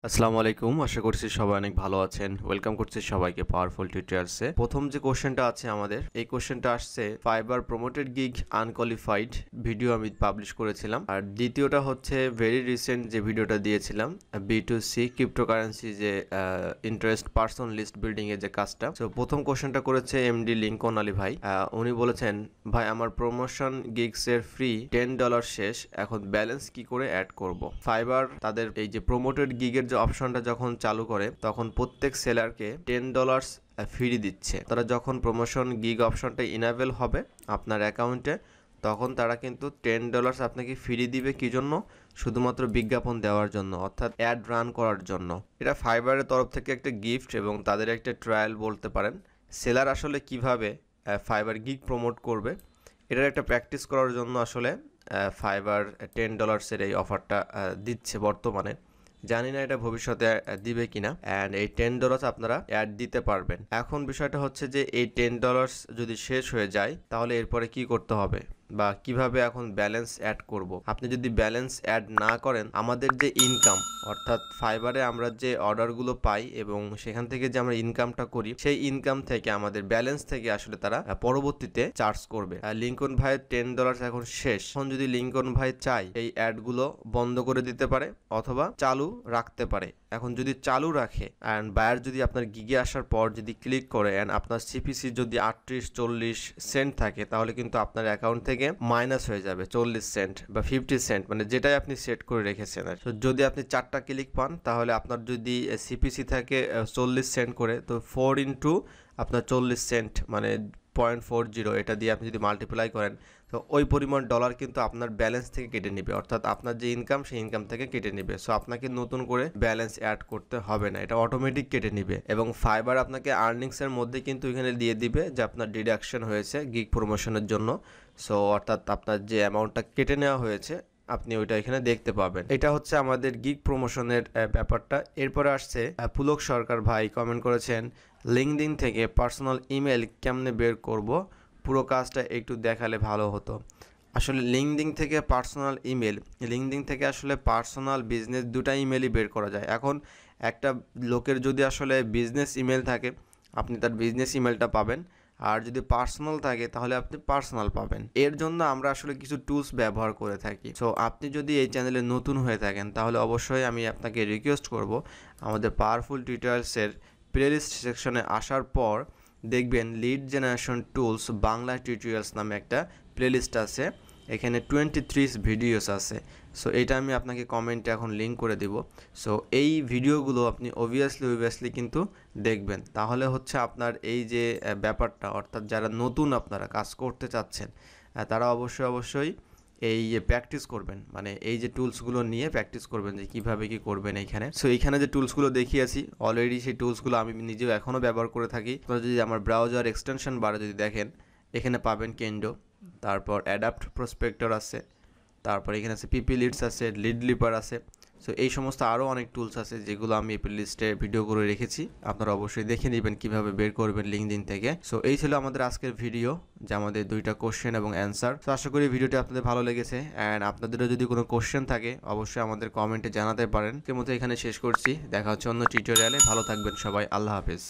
আসসালামু আলাইকুম, আশা করছি সবাই অনেক ভালো আছেন। ওয়েলকাম করছি সবাইকে পাওয়ারফুল টিউটোরিয়ালসে। প্রথম যে কোশ্চেনটা আছে আমাদের, এই কোশ্চেনটা আসছে fibre promoted gig unqualified video আমি পাবলিশ করেছিলাম। আর দ্বিতীয়টা হচ্ছে ভেরি রিসেন্ট যে ভিডিওটা দিয়েছিলাম B2C ক্রিপ্টোকারেন্সি যে ইন্টারেস্ট পার্সন লিস্ট বিল্ডিং এর যে কাজটা। তো প্রথম কোশ্চেনটা করেছে এমডি লিংকন আলী ভাই। উনি বলেছেন, ভাই আমার প্রমোশন গিগস এর ফ্রি $10 শেষ, এখন ব্যালেন্স কি করে অ্যাড করব। ফাইবার তাদের এই যে প্রমোটেড গিগের যে অপশনটা যখন চালু করে তখন প্রত্যেক সেলারকে $10 ফ্রি দিচ্ছে। তারা যখন প্রমোশন গিগ অপশনটা ইনেবল হবে আপনার অ্যাকাউন্টে, তখন তারা কিন্তু $10 আপনাকে ফ্রি দিবে। কি জন্য? শুধুমাত্র বিজ্ঞাপন দেওয়ার জন্য, অর্থাৎ অ্যাড রান করার জন্য। এটা ফাইবারের তরফ থেকে একটা গিফট এবং তাদের একটা ট্রায়াল বলতে পারেন। সেলার আসলে কিভাবে ফাইবার গিগ প্রমোট করবে এটার একটা প্র্যাকটিস করার জন্য আসলে ফাইবার $10 এই অফারটা দিচ্ছে বর্তমানে। জানি না এটা ভবিষ্যতে দিবে কিনা। অ্যান্ড এই $10 আপনারা অ্যাড দিতে পারবেন। এখন বিষয়টা হচ্ছে যে এই $10 যদি শেষ হয়ে যায় তাহলে এরপরে কি করতে হবে বা কিভাবে এখন ব্যালেন্স অ্যাড করব। আপনি যদি ব্যালেন্স অ্যাড না করেন, আমাদের যে ইনকাম অর্থাৎ ফাইবারে আমরা যে অর্ডারগুলো পাই এবং সেখান থেকে যে আমরা ইনকামটা করি, সেই ইনকাম থেকে আমাদের ব্যালেন্স থেকে আসলে তারা পরবর্তীতে চার্জ করবে। লিংকন ভাইয়ের $10 এখন শেষ। এখন যদি লিংকন ভাই চায় এই অ্যাডগুলো বন্ধ করে দিতে পারে অথবা চালু রাখতে পারে। এখন যদি চালু রাখে অ্যান্ড বায়ার যদি আপনার গিগে আসার পর যদি ক্লিক করে অ্যান্ড আপনার সিপিসি যদি 38-40 সেন্ট থাকে, তাহলে কিন্তু আপনার অ্যাকাউন্ট থেকে মাইনাস হয়ে যাবে 40 সেন্ট বা 50 সেন্ট, মানে যেটাই আপনি সেট করে রেখেছেন। তো যদি আপনি 4টা ক্লিক পান তাহলে আপনার যদি সিপিসি থাকে 40 সেন্ট করে, তো 4 ইন্টু আপনার 40 সেন্ট মানে 0.40, এটা দিয়ে আপনি যদি মাল্টিপ্লাই করেন তো ওই পরিমাণ ডলার কিন্তু আপনার ব্যালেন্স থেকে কেটে নেবে, অর্থাৎ আপনার যে ইনকাম সেই ইনকাম থেকে কেটে নেবে। সো আপনাকে নতুন করে ব্যালেন্স অ্যাড করতে হবে না, এটা অটোমেটিক কেটে নেবে। এবং ফাইবার আপনাকে আর্নিংসের মধ্যে কিন্তু এখানে দিয়ে দিবে যে আপনার ডিডাকশন হয়েছে গিগ প্রমোশনের জন্য। সো অর্থাৎ আপনার যে অ্যামাউন্টটা কেটে নেওয়া হয়েছে আপনি ওইটা এখানে দেখতে পাবেন। এটা হচ্ছে আমাদের গিগ প্রমোশনের ব্যাপারটা। এরপরে আসছে পুলক সরকার ভাই কমেন্ট করেছেন, লিঙ্কডইন থেকে পার্সোনাল ইমেল কেমনে বের করব, পুরো কাজটা একটু দেখালে ভালো হতো। আসলে লিঙ্কডইন থেকে পার্সোনাল ইমেল, লিঙ্কডইন থেকে আসলে পার্সোনাল বিজনেস দুটা ইমেলই বের করা যায়। এখন একটা লোকের যদি আসলে বিজনেস ইমেল থাকে আপনি তার বিজনেস ইমেলটা পাবেন, আর যদি পার্সোনাল থাকে তাহলে আপনি পার্সোনাল পাবেন। এর জন্য আমরা আসলে কিছু টুলস ব্যবহার করে থাকি। সো আপনি যদি এই চ্যানেলে নতুন হয়ে থাকেন তাহলে অবশ্যই আমি আপনাকে রিকোয়েস্ট করব আমাদের পাওয়ারফুল টিউটোরিয়ালসের প্লেলিস্ট সেকশনে আসার পর দেখবেন lead generation tools Bangla tutorials নামে একটা প্লেলিস্ট আছে। এখানে 23 ভিডিওস আছে। সো এটা আমি আপনাকে কমেন্টে এখন লিঙ্ক করে দিব। সো এই ভিডিওগুলো আপনি অবভিয়াসলি কিন্তু দেখবেন, তাহলে হচ্ছে আপনার এই যে ব্যাপারটা, অর্থাৎ যারা নতুন আপনারা কাজ করতে চাচ্ছেন তারা অবশ্যই এই প্র্যাকটিস করবেন, মানে এই যে টুলসগুলো নিয়ে প্র্যাকটিস করবেন যে কিভাবে কি করবেন এইখানে। সো এইখানে যে টুলসগুলো দেখিয়েছি অলরেডি, সেই টুলসগুলো আমি নিজেও এখনও ব্যবহার করে থাকি। আপনারা যদি আমার ব্রাউজার এক্সটেনশন বারে যদি দেখেন, এখানে পাবেন কেন্ডো, তারপর অ্যাডাপ্ট প্রসপেক্টর আছে, তারপর এখানে আছে পিপি লিডস আছে, লিড লিপার আছে। সো এই সমস্ত আরও অনেক টুলস আছে যেগুলো আমি এই প্লেলিস্টে ভিডিও করে রেখেছি। আপনারা অবশ্যই দেখে নেবেন কীভাবে বের করবেন লিঙ্কডইন থেকে। সো এই ছিল আমাদের আজকের ভিডিও, যে আমাদের 2টা কোশ্চেন এবং অ্যান্সার। তো আশা করি ভিডিওটি আপনাদের ভালো লেগেছে। অ্যান্ড আপনাদেরও যদি কোনো কোশ্চেন থাকে অবশ্যই আমাদের কমেন্টে জানাতে পারেন। এর মতো এখানে শেষ করছি, দেখা হচ্ছে অন্য টিউটোরিয়ালে। ভালো থাকবেন সবাই, আল্লাহ হাফেজ।